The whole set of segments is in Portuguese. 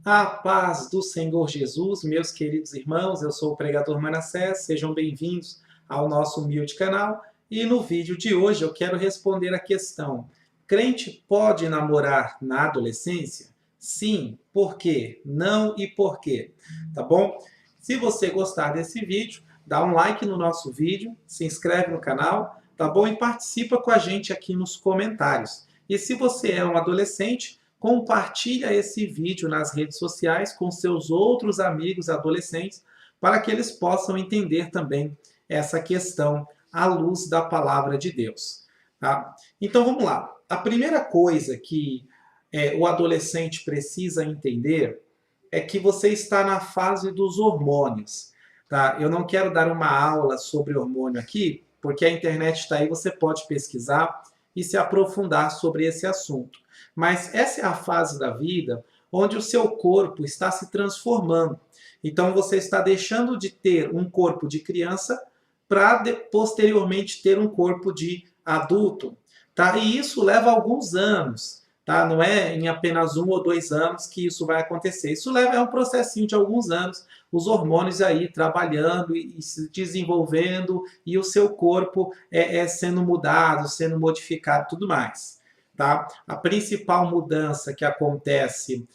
A paz do Senhor Jesus, meus queridos irmãos, eu sou o pregador Manassés, sejam bem-vindos ao nosso humilde canal. E no vídeo de hoje eu quero responder a questão: crente pode namorar na adolescência? Sim, por quê? Não e por quê? Tá bom? Se você gostar desse vídeo, dá um like no nosso vídeo, se inscreve no canal, tá bom? E participa com a gente aqui nos comentários. E se você é um adolescente, compartilha esse vídeo nas redes sociais com seus outros amigos adolescentes para que eles possam entender também essa questão à luz da palavra de Deus. Tá? Então vamos lá. A primeira coisa que o adolescente precisa entender é que você está na fase dos hormônios. Tá? Eu não quero dar uma aula sobre hormônio aqui, porque a internet está aí, você pode pesquisar e se aprofundar sobre esse assunto. Mas essa é a fase da vida onde o seu corpo está se transformando. Então você está deixando de ter um corpo de criança para posteriormente ter um corpo de adulto. Tá? E isso leva alguns anos. Tá? Não é em apenas 1 ou 2 anos que isso vai acontecer. Isso leva um processinho de alguns anos, os hormônios aí trabalhando e se desenvolvendo e o seu corpo sendo mudado, sendo modificado e tudo mais. Tá? A principal mudança que acontece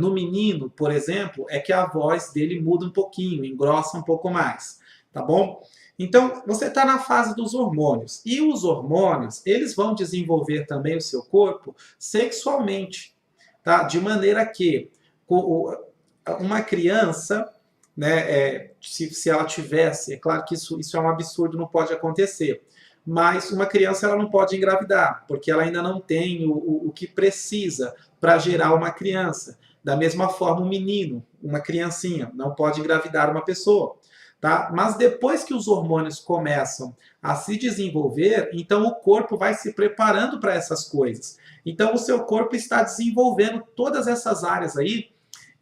no menino, por exemplo, é que a voz dele muda um pouquinho, engrossa um pouco mais. Tá bom? Então, você está na fase dos hormônios. E os hormônios, eles vão desenvolver também o seu corpo sexualmente. Tá? De maneira que uma criança, né, se ela tivesse, é claro que isso é um absurdo, não pode acontecer, mas uma criança ela não pode engravidar, porque ela ainda não tem o que precisa para gerar uma criança. Da mesma forma, um menino, uma criancinha, não pode engravidar uma pessoa. Tá? Mas depois que os hormônios começam a se desenvolver, então o corpo vai se preparando para essas coisas. Então o seu corpo está desenvolvendo todas essas áreas aí,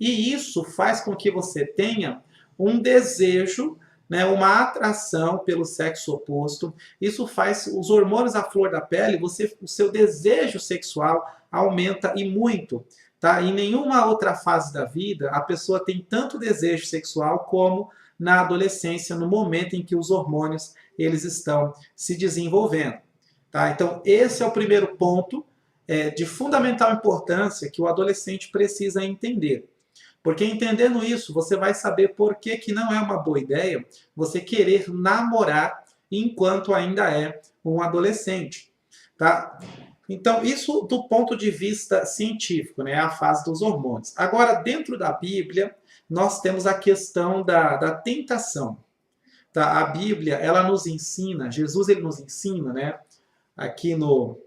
e isso faz com que você tenha um desejo, né, uma atração pelo sexo oposto. Isso faz os hormônios à flor da pele, o seu desejo sexual aumenta e muito. Tá? Em nenhuma outra fase da vida a pessoa tem tanto desejo sexual como na adolescência, no momento em que os hormônios eles estão se desenvolvendo. Tá? Então, esse é o primeiro ponto de fundamental importância que o adolescente precisa entender. Porque entendendo isso, você vai saber por que não é uma boa ideia você querer namorar enquanto ainda é um adolescente. Tá? Então, isso do ponto de vista científico, né, é a fase dos hormônios. Agora, dentro da Bíblia, nós temos a questão da tentação. Tá? A Bíblia, ela nos ensina, Jesus ele nos ensina, né, aqui no...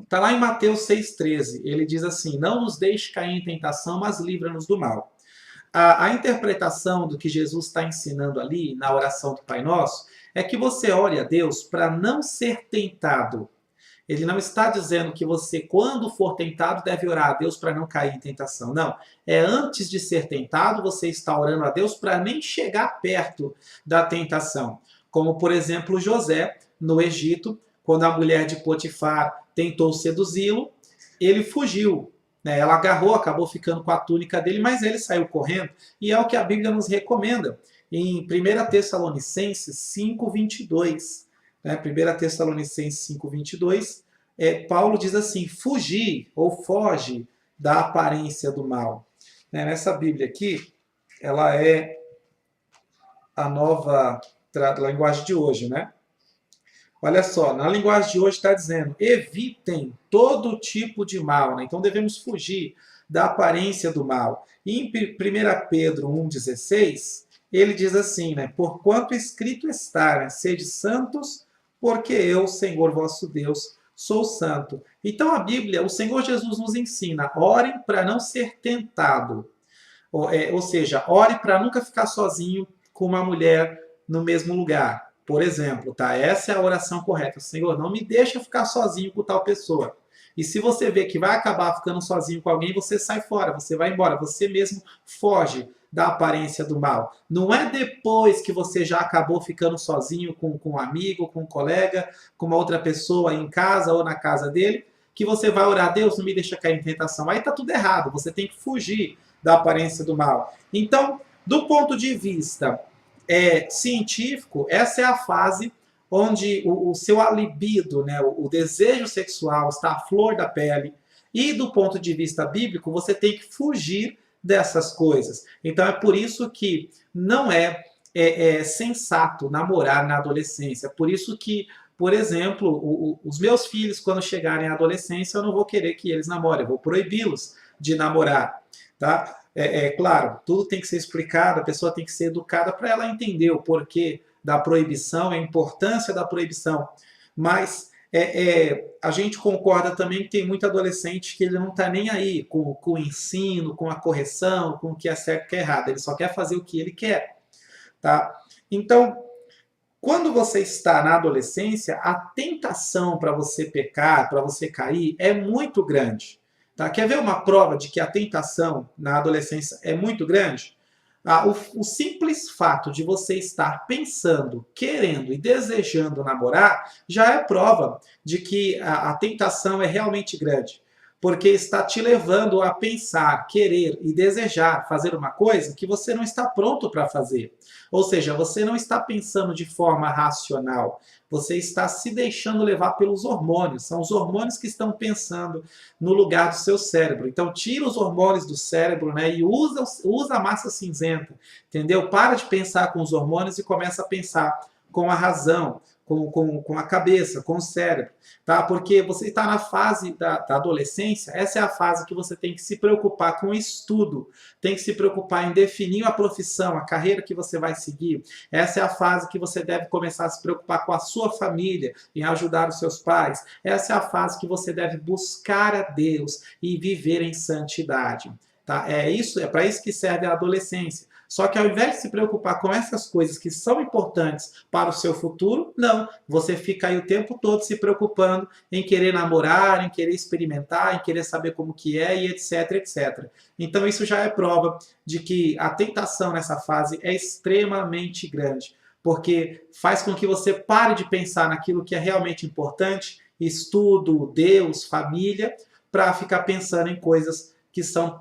Está lá em Mateus 6,13, ele diz assim: não nos deixe cair em tentação, mas livra-nos do mal. A interpretação do que Jesus está ensinando ali, na oração do Pai Nosso, é que você ore a Deus para não ser tentado. Ele não está dizendo que você, quando for tentado, deve orar a Deus para não cair em tentação. Não. É antes de ser tentado, você está orando a Deus para nem chegar perto da tentação. Como, por exemplo, José, no Egito, quando a mulher de Potifar tentou seduzi-lo, ele fugiu. Né? Ela agarrou, acabou ficando com a túnica dele, mas ele saiu correndo. E é o que a Bíblia nos recomenda. Em 1 Tessalonicenses 5:22. Né? 1 Tessalonicenses 5:22, Paulo diz assim: fugir ou foge da aparência do mal. Né? Nessa Bíblia aqui, ela é a nova linguagem de hoje, né? Olha só, na linguagem de hoje está dizendo: evitem todo tipo de mal. Né? Então devemos fugir da aparência do mal. E em 1 Pedro 1,16, ele diz assim, né? Porquanto escrito está, né? Sede santos, porque eu, Senhor vosso Deus, sou santo. Então a Bíblia, o Senhor Jesus nos ensina: orem para não ser tentado. Ou seja, ore para nunca ficar sozinho com uma mulher no mesmo lugar. Por exemplo, tá? Essa é a oração correta. Senhor, não me deixa ficar sozinho com tal pessoa. E se você vê que vai acabar ficando sozinho com alguém, você sai fora, você vai embora, você mesmo foge da aparência do mal. Não é depois que você já acabou ficando sozinho com um amigo, com um colega, com uma outra pessoa em casa ou na casa dele, que você vai orar, Deus, não me deixa cair em tentação. Aí está tudo errado, você tem que fugir da aparência do mal. Então, do ponto de vista científico, essa é a fase onde o seu libido, né, o desejo sexual está à flor da pele. E do ponto de vista bíblico, você tem que fugir dessas coisas. Então é por isso que não é sensato namorar na adolescência. Por isso que, por exemplo, os meus filhos, quando chegarem à adolescência, eu não vou querer que eles namorem, eu vou proibi-los de namorar. Tá? Claro, tudo tem que ser explicado, a pessoa tem que ser educada para ela entender o porquê da proibição, a importância da proibição. Mas a gente concorda também que tem muito adolescente que ele não está nem aí com o ensino, com a correção, com o que é certo e o que é errado. Ele só quer fazer o que ele quer. Tá? Então, quando você está na adolescência, a tentação para você pecar, para você cair, é muito grande. Tá? Quer ver uma prova de que a tentação na adolescência é muito grande? O simples fato de você estar pensando, querendo e desejando namorar já é prova de que a tentação é realmente grande. Porque está te levando a pensar, querer e desejar fazer uma coisa que você não está pronto para fazer. Ou seja, você não está pensando de forma racional. Você está se deixando levar pelos hormônios. São os hormônios que estão pensando no lugar do seu cérebro. Então, tira os hormônios do cérebro, né, e usa a massa cinzenta. Entendeu? Para de pensar com os hormônios e começa a pensar com a razão, com a cabeça, com o cérebro, tá? Porque você está na fase da adolescência, essa é a fase que você tem que se preocupar com o estudo, tem que se preocupar em definir a profissão, a carreira que você vai seguir. Essa é a fase que você deve começar a se preocupar com a sua família, em ajudar os seus pais. Essa é a fase que você deve buscar a Deus e viver em santidade. Tá? É para isso que serve a adolescência. Só que ao invés de se preocupar com essas coisas que são importantes para o seu futuro, não. Você fica aí o tempo todo se preocupando em querer namorar, em querer experimentar, em querer saber como que é e etc, etc. Então isso já é prova de que a tentação nessa fase é extremamente grande, porque faz com que você pare de pensar naquilo que é realmente importante, estudo, Deus, família, para ficar pensando em coisas que são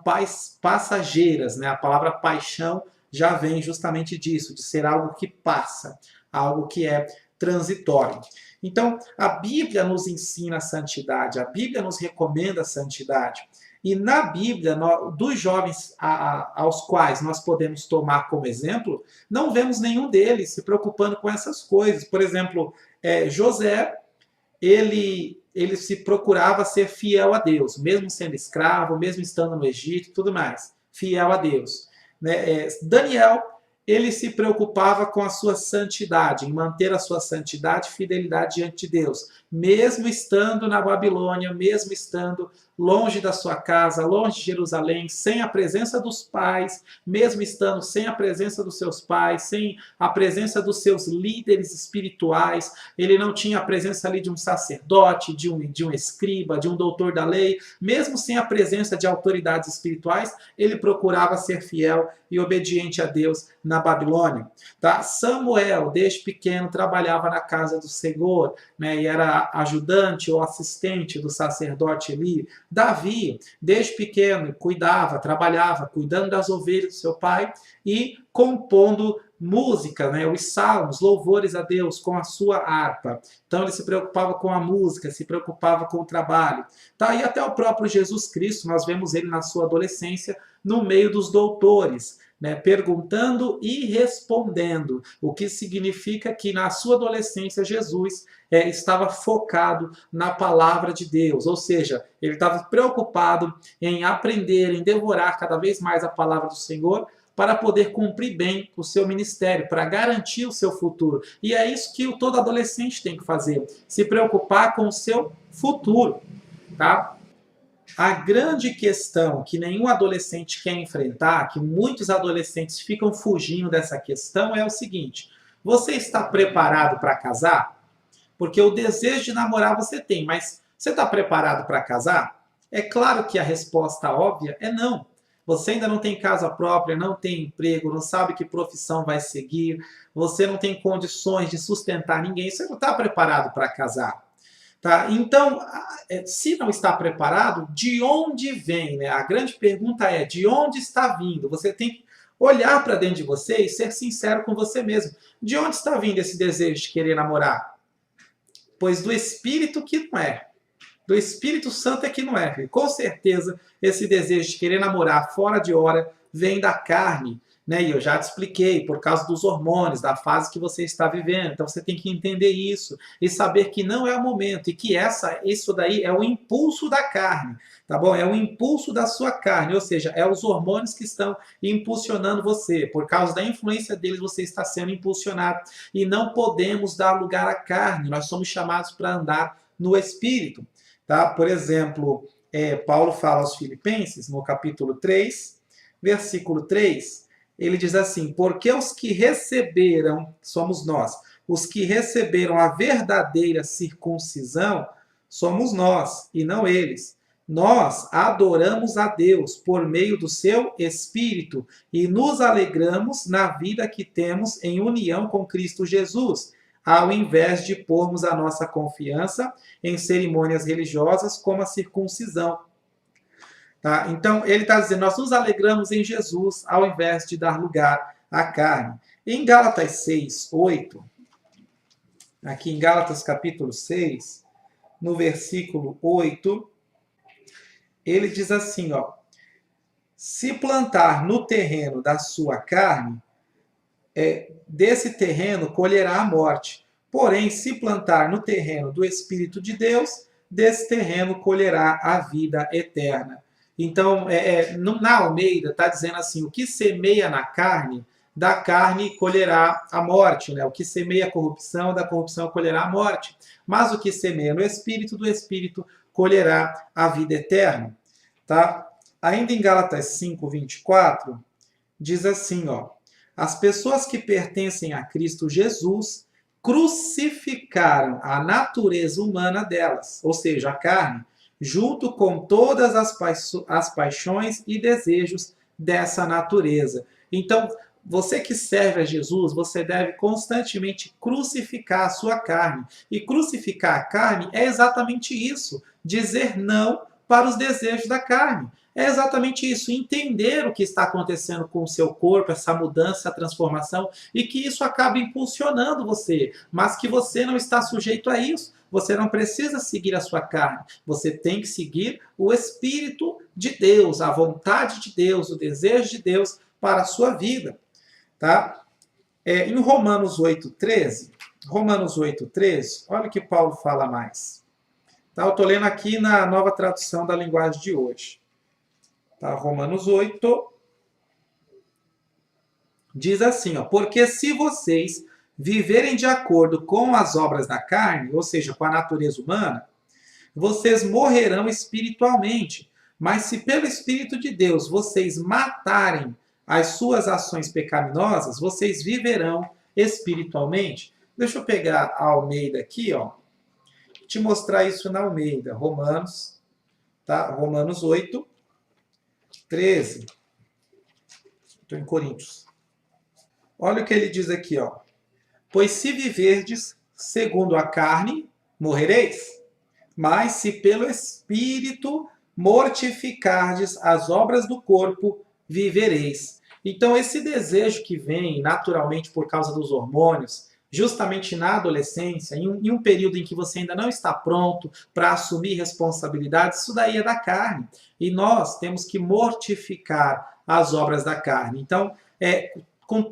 passageiras, né? A palavra paixão já vem justamente disso, de ser algo que passa, algo que é transitório. Então, a Bíblia nos ensina a santidade, a Bíblia nos recomenda a santidade. E na Bíblia, dos jovens aos quais nós podemos tomar como exemplo, não vemos nenhum deles se preocupando com essas coisas. Por exemplo, José, ele se procurava ser fiel a Deus, mesmo sendo escravo, mesmo estando no Egito e tudo mais, fiel a Deus. Daniel, ele se preocupava com a sua santidade, em manter a sua santidade e fidelidade diante de Deus, mesmo estando na Babilônia, mesmo estando longe da sua casa, longe de Jerusalém, sem a presença dos pais, mesmo estando sem a presença dos seus pais, sem a presença dos seus líderes espirituais, ele não tinha a presença ali de um sacerdote, de um escriba, de um doutor da lei, mesmo sem a presença de autoridades espirituais, ele procurava ser fiel e obediente a Deus na Babilônia. Tá? Samuel, desde pequeno, trabalhava na casa do Senhor, né, e era ajudante ou assistente do sacerdote Eli. Davi, desde pequeno, cuidava, trabalhava, cuidando das ovelhas do seu pai e compondo música, né, os salmos, louvores a Deus com a sua harpa. Então ele se preocupava com a música, se preocupava com o trabalho. Tá? E até o próprio Jesus Cristo, nós vemos ele na sua adolescência, no meio dos doutores, né, perguntando e respondendo, o que significa que na sua adolescência Jesus estava focado na palavra de Deus, ou seja, ele estava preocupado em aprender, em devorar cada vez mais a palavra do Senhor, para poder cumprir bem o seu ministério, para garantir o seu futuro. E é isso que todo adolescente tem que fazer, se preocupar com o seu futuro. Tá? A grande questão que nenhum adolescente quer enfrentar, que muitos adolescentes ficam fugindo dessa questão, é o seguinte: você está preparado para casar? Porque o desejo de namorar você tem, mas você está preparado para casar? É claro que a resposta óbvia é não. Você ainda não tem casa própria, não tem emprego, não sabe que profissão vai seguir, você não tem condições de sustentar ninguém, você não está preparado para casar. Tá? Então, se não está preparado, de onde vem? Né? A grande pergunta é, de onde está vindo? Você tem que olhar para dentro de você e ser sincero com você mesmo. De onde está vindo esse desejo de querer namorar? Pois do Espírito que não é. Do Espírito Santo é que não é. Com certeza, esse desejo de querer namorar fora de hora vem da carne. Né? E eu já te expliquei, por causa dos hormônios, da fase que você está vivendo. Então você tem que entender isso e saber que não é o momento e que isso daí é o impulso da carne, tá bom? É o impulso da sua carne, ou seja, é os hormônios que estão impulsionando você. Por causa da influência deles, você está sendo impulsionado. E não podemos dar lugar à carne, nós somos chamados para andar no Espírito. Tá? Por exemplo, Paulo fala aos Filipenses, no capítulo 3, versículo 3, ele diz assim, porque os que receberam, somos nós, os que receberam a verdadeira circuncisão, somos nós, e não eles. Nós adoramos a Deus por meio do seu Espírito e nos alegramos na vida que temos em união com Cristo Jesus, ao invés de pormos a nossa confiança em cerimônias religiosas como a circuncisão. Tá? Então, ele está dizendo, nós nos alegramos em Jesus ao invés de dar lugar à carne. Em Gálatas 6, 8, aqui em Gálatas capítulo 6, no versículo 8, ele diz assim, ó, se plantar no terreno da sua carne, desse terreno colherá a morte. Porém, se plantar no terreno do Espírito de Deus, desse terreno colherá a vida eterna. Então, na Almeida, está dizendo assim, o que semeia na carne, da carne colherá a morte. Né? O que semeia a corrupção, da corrupção colherá a morte. Mas o que semeia no Espírito, do Espírito colherá a vida eterna. Tá? Ainda em Gálatas 5, 24, diz assim, ó, as pessoas que pertencem a Cristo Jesus crucificaram a natureza humana delas, ou seja, a carne, junto com todas as paixões e desejos dessa natureza. Então, você que serve a Jesus, você deve constantemente crucificar a sua carne. E crucificar a carne é exatamente isso, dizer não para os desejos da carne. É exatamente isso, entender o que está acontecendo com o seu corpo, essa mudança, essa transformação, e que isso acaba impulsionando você, mas que você não está sujeito a isso. Você não precisa seguir a sua carne, você tem que seguir o Espírito de Deus, a vontade de Deus, o desejo de Deus para a sua vida. Tá? Em Romanos 8,13, olha o que Paulo fala mais. Tá? Eu estou lendo aqui na nova tradução da linguagem de hoje. Tá? Romanos 8 diz assim, ó, porque se vocês viverem de acordo com as obras da carne, ou seja, com a natureza humana, vocês morrerão espiritualmente. Mas se pelo Espírito de Deus vocês matarem as suas ações pecaminosas, vocês viverão espiritualmente. Deixa eu pegar a Almeida aqui, ó, te mostrar isso na Almeida. Romanos, tá? Romanos 8, 13. Estou em Coríntios. Olha o que ele diz aqui, ó. Pois se viverdes segundo a carne, morrereis. Mas se pelo Espírito mortificardes as obras do corpo, vivereis. Então, esse desejo que vem naturalmente por causa dos hormônios, justamente na adolescência, em um período em que você ainda não está pronto para assumir responsabilidades, isso daí é da carne. E nós temos que mortificar as obras da carne. Então,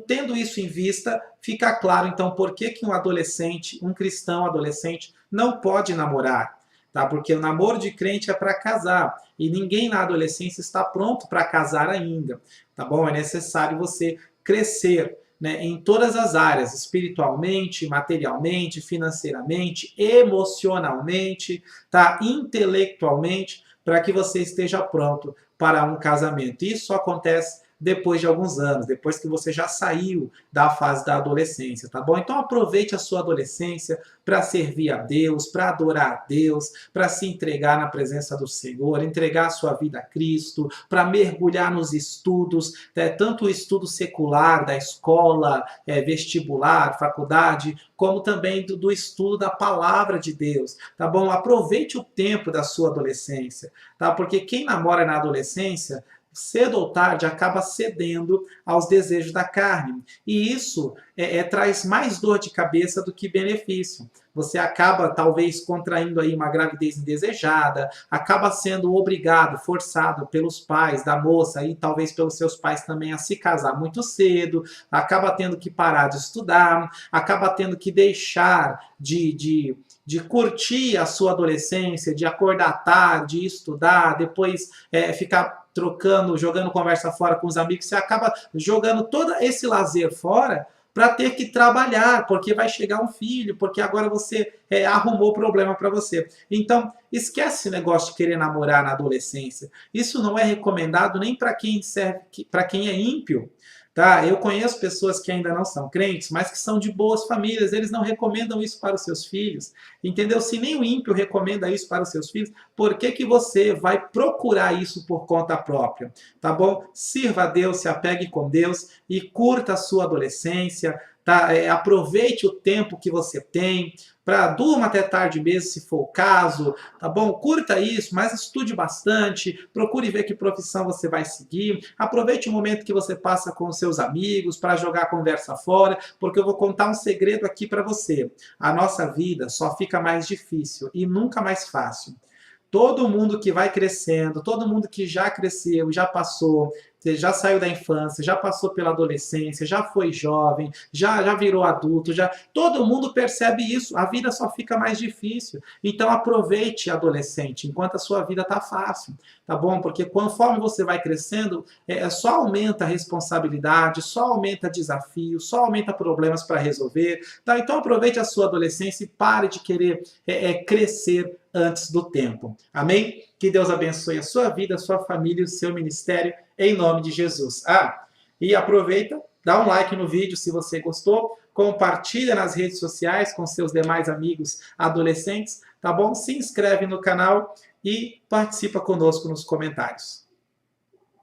tendo isso em vista, fica claro, então, por que um adolescente, um cristão adolescente, não pode namorar. Tá? Porque o namoro de crente é para casar. E ninguém na adolescência está pronto para casar ainda. Tá bom? É necessário você crescer, né, em todas as áreas, espiritualmente, materialmente, financeiramente, emocionalmente, tá? Intelectualmente, para que você esteja pronto para um casamento. Isso acontece depois de alguns anos, depois que você já saiu da fase da adolescência, tá bom? Então aproveite a sua adolescência para servir a Deus, para adorar a Deus, para se entregar na presença do Senhor, entregar a sua vida a Cristo, para mergulhar nos estudos, tanto o estudo secular da escola, vestibular, faculdade, como também do estudo da palavra de Deus, tá bom? Aproveite o tempo da sua adolescência, tá? Porque quem namora na adolescência, cedo ou tarde, acaba cedendo aos desejos da carne. E isso traz mais dor de cabeça do que benefício. Você acaba, talvez, contraindo aí uma gravidez indesejada, acaba sendo obrigado, forçado pelos pais da moça e talvez pelos seus pais também a se casar muito cedo, acaba tendo que parar de estudar, acaba tendo que deixar de curtir a sua adolescência, de acordar tarde, estudar, depois ficar trocando, jogando conversa fora com os amigos, você acaba jogando todo esse lazer fora para ter que trabalhar, porque vai chegar um filho, porque agora você arrumou problema para você. Então, esquece esse negócio de querer namorar na adolescência. Isso não é recomendado nem para quem serve, para quem é ímpio. Tá? Eu conheço pessoas que ainda não são crentes, mas que são de boas famílias, eles não recomendam isso para os seus filhos, entendeu? Se nem o ímpio recomenda isso para os seus filhos, por que que você vai procurar isso por conta própria? Tá bom? Sirva a Deus, se apegue com Deus e curta a sua adolescência, tá? Aproveite o tempo que você tem, durma até tarde mesmo, se for o caso, tá bom? Curta isso, mas estude bastante, procure ver que profissão você vai seguir, aproveite o momento que você passa com os seus amigos para jogar a conversa fora, porque eu vou contar um segredo aqui para você. A nossa vida só fica mais difícil e nunca mais fácil. Todo mundo que vai crescendo, todo mundo que já cresceu, já passou, já saiu da infância, já passou pela adolescência, já foi jovem, já virou adulto, todo mundo percebe isso. A vida só fica mais difícil. Então aproveite, adolescente, enquanto a sua vida está fácil, tá bom? Porque conforme você vai crescendo, só aumenta a responsabilidade, só aumenta desafio, só aumenta problemas para resolver, tá? Então aproveite a sua adolescência e pare de querer crescer antes do tempo. Amém? Que Deus abençoe a sua vida, a sua família e o seu ministério, em nome de Jesus. E aproveita, dá um like no vídeo se você gostou, compartilha nas redes sociais com seus demais amigos adolescentes, tá bom? Se inscreve no canal e participa conosco nos comentários.